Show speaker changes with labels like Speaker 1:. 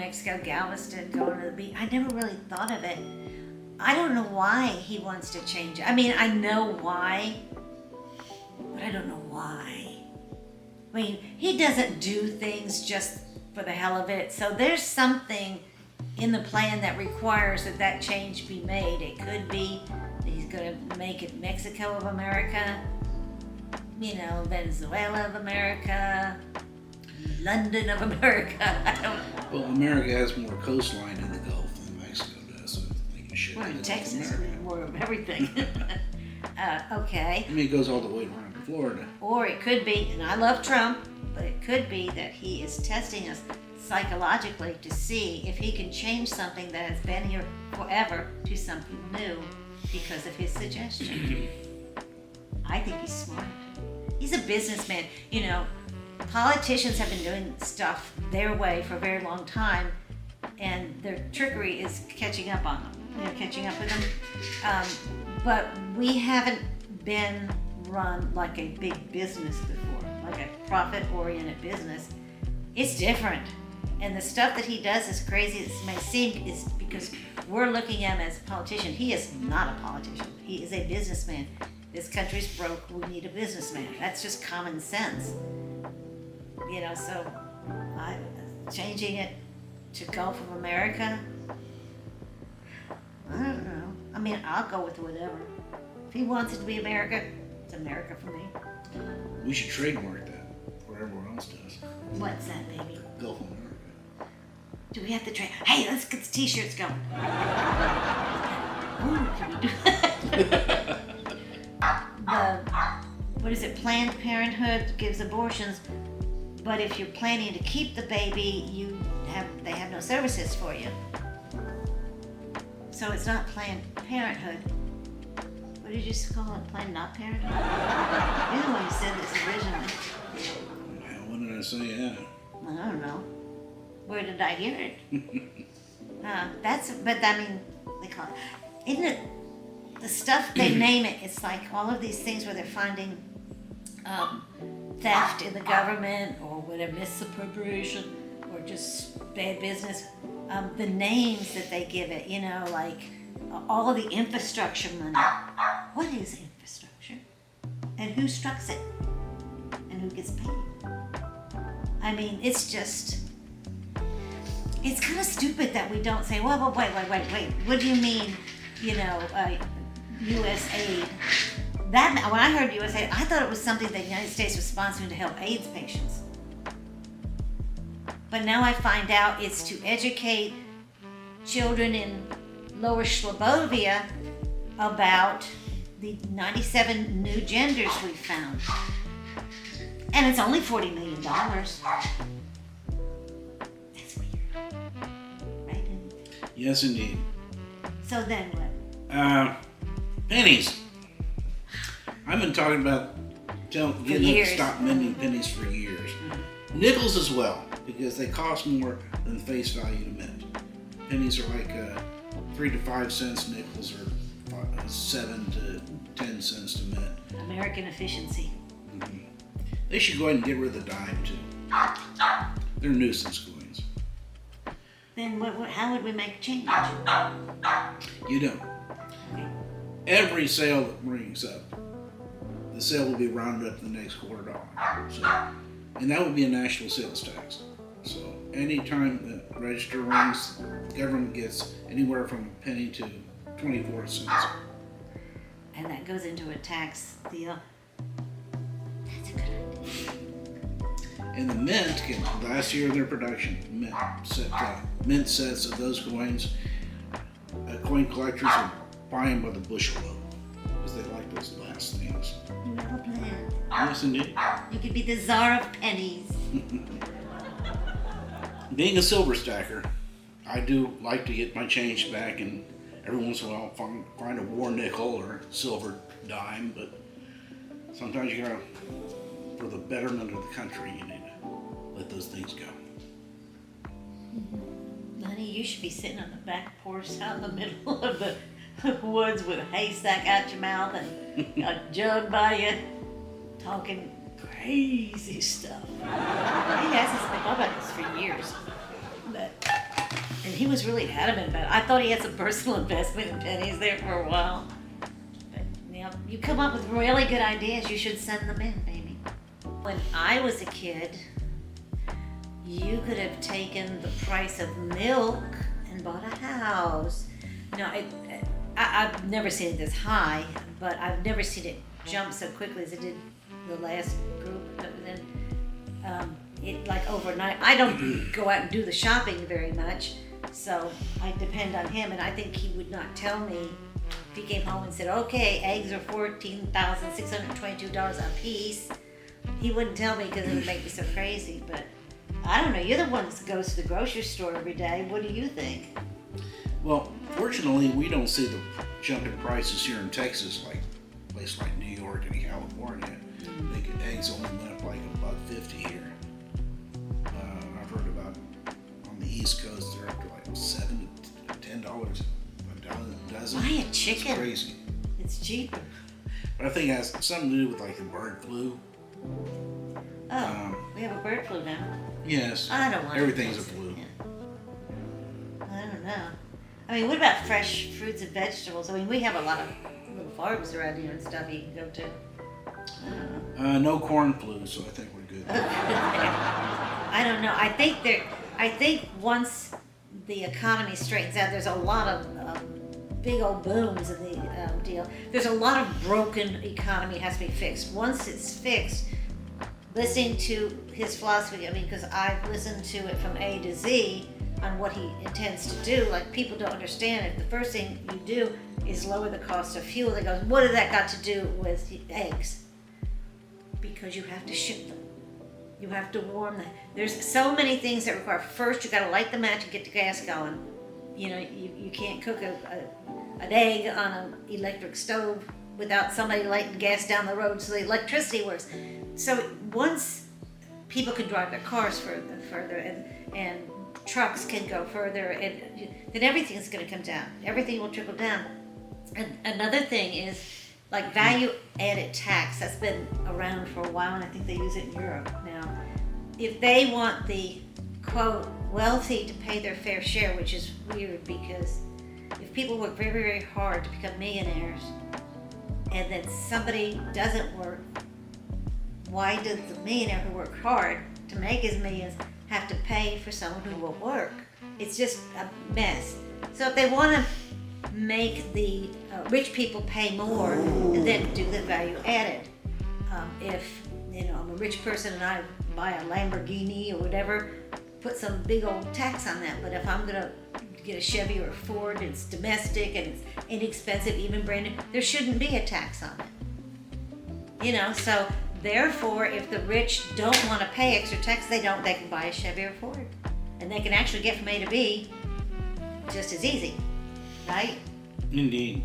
Speaker 1: Mexico, Galveston, going to the beach. I never really thought of it. I don't know why he wants to change it. I mean, I know why, but I don't know why. I mean, he doesn't do things just for the hell of it. So there's something in the plan that requires that change be made. It could be that he's going to make it Mexico of America, Venezuela of America, London of America. I don't know.
Speaker 2: Well, America has more coastline in the Gulf than Mexico does, so I think it should
Speaker 1: We're
Speaker 2: be
Speaker 1: in Texas,
Speaker 2: America.
Speaker 1: more of everything. Okay.
Speaker 2: I mean, it goes all the way around to Florida.
Speaker 1: Or it could be, and I love Trump, but it could be that he is testing us psychologically to see if he can change something that has been here forever to something new because of his suggestion. I think he's smart. He's a businessman. Politicians have been doing stuff their way for a very long time, and their trickery is catching up on them. Catching up with them. But we haven't been run like a big business before, like a profit-oriented business. It's different. And the stuff that he does, as crazy as it may seem, is because we're looking at him as a politician. He is not a politician. He is a businessman. This country's broke. We need a businessman. That's just common sense. So changing it to Gulf of America, I don't know. I mean, I'll go with whatever. If he wants it to be America, it's America for me.
Speaker 2: We should trademark that, where everyone else does.
Speaker 1: What's that, baby?
Speaker 2: Gulf of America.
Speaker 1: Do we have to trade? Hey, let's get the t-shirts going. Ooh, can we do that? What is it? Planned Parenthood gives abortions, but if you're planning to keep the baby, they have no services for you. So it's not Planned Parenthood. What did you call it? Planned Not Parenthood? You're the one who said this originally.
Speaker 2: When did I say that?
Speaker 1: I don't know. Where did I hear it? They call it. Isn't it the stuff they name it? It's like all of these things where they're finding theft in the government or whatever, misappropriation or just bad business. The names that they give it, like all of the infrastructure money. What is infrastructure? And who strucks it? And who gets paid? I mean, it's kind of stupid that we don't say, well, wait. What do you mean, U.S. aid? When I heard U.S. aid, I thought it was something that the United States was sponsoring to help AIDS patients. But now I find out it's to educate children in Lower Slobovia about the 97 new genders we found. And it's only $40 million. That's weird. Right?
Speaker 2: Yes, indeed.
Speaker 1: So then what?
Speaker 2: Pennies. I've been talking about getting them to stop minting pennies for years. Mm-hmm. Nickels as well, because they cost more than face value to mint. Pennies are like 3 to 5 cents. Nickels are 7 to 10 cents to mint.
Speaker 1: American efficiency.
Speaker 2: Mm-hmm. They should go ahead and get rid of the dime too. They're nuisance coins.
Speaker 1: Then how would we make a change?
Speaker 2: You don't.
Speaker 1: Okay.
Speaker 2: Every sale that brings up, the sale will be rounded up to the next $0.25. So, and that would be a national sales tax. So anytime the register rings, the government gets anywhere from a penny to 24 cents.
Speaker 1: And that goes into a tax deal. That's a good idea.
Speaker 2: And the mint last year of their production, mint sets of those coins, coin collectors are buying by the bushel load because they like those last things.
Speaker 1: You have a plan.
Speaker 2: Yes, indeed.
Speaker 1: You could be the czar of pennies.
Speaker 2: Being a silver stacker, I do like to get my change back, and every once in a while find a war nickel or silver dime, but sometimes you gotta, for the betterment of the country, you need to let those things go.
Speaker 1: Honey, you should be sitting on the back porch out in the middle of the woods with a haystack out your mouth and a jug by you, talking crazy stuff. He hasn't spoken about this for years, but And he was really adamant about it. I thought he had some personal investment in pennies there for a while. But, you come up with really good ideas, you should send them in, baby. When I was a kid, you could have taken the price of milk and bought a house. I've never seen it this high, but I've never seen it jump so quickly as it did the last group that was in. It like overnight. I don't go out and do the shopping very much, so I depend on him, and I think he would not tell me if he came home and said, okay, eggs are $14,622 a piece. He wouldn't tell me because it would make me so crazy, but I don't know. You're the one that goes to the grocery store every day. What do you think?
Speaker 2: Well, fortunately, we don't see the jump in prices here in Texas like a place like New York and California. I think eggs only went up like $1.50 here. I've heard about on the East Coast they're up to like $7 to $10 a dozen.
Speaker 1: Buy a chicken.
Speaker 2: It's crazy.
Speaker 1: It's cheaper.
Speaker 2: But I think it has something to do with like the bird flu.
Speaker 1: We have a bird flu now.
Speaker 2: Yes.
Speaker 1: I don't want
Speaker 2: everything's a flu.
Speaker 1: Yeah. I don't know. I mean, what about fresh fruits and vegetables? I mean, we have a lot of little farms around here and stuff you can go to.
Speaker 2: No corn flu, so I think we're good.
Speaker 1: I don't know. I think once the economy straightens out, there's a lot of big old booms in the deal. There's a lot of broken economy has to be fixed. Once it's fixed, listening to his philosophy, I mean, because I've listened to it from A to Z on what he intends to do. Like, people don't understand it. The first thing you do is lower the cost of fuel. They go, what has that got to do with eggs? Because you have to ship them. You have to warm them. There's so many things that require. First, you got to light the match and get the gas going. You can't cook an egg on an electric stove without somebody lighting gas down the road so the electricity works. So once people can drive their cars further and trucks can go further, and then everything's going to come down. Everything will trickle down. And another thing is like value added tax. That's been around for a while, and I think they use it in Europe now. If they want the, quote, wealthy to pay their fair share, which is weird because if people work very, very hard to become millionaires and then somebody doesn't work, why does the millionaire who worked hard to make his millions have to pay for someone who will work? It's just a mess. So if they want to make the rich people pay more and then do the value added, if I'm a rich person and I buy a Lamborghini or whatever, put some big old tax on that. But if I'm gonna get a Chevy or a Ford, it's domestic and it's inexpensive, even brand new, there shouldn't be a tax on it. So therefore, if the rich don't want to pay extra tax, they can buy a Chevy or Ford. And they can actually get from A to B just as easy, right?
Speaker 2: Indeed.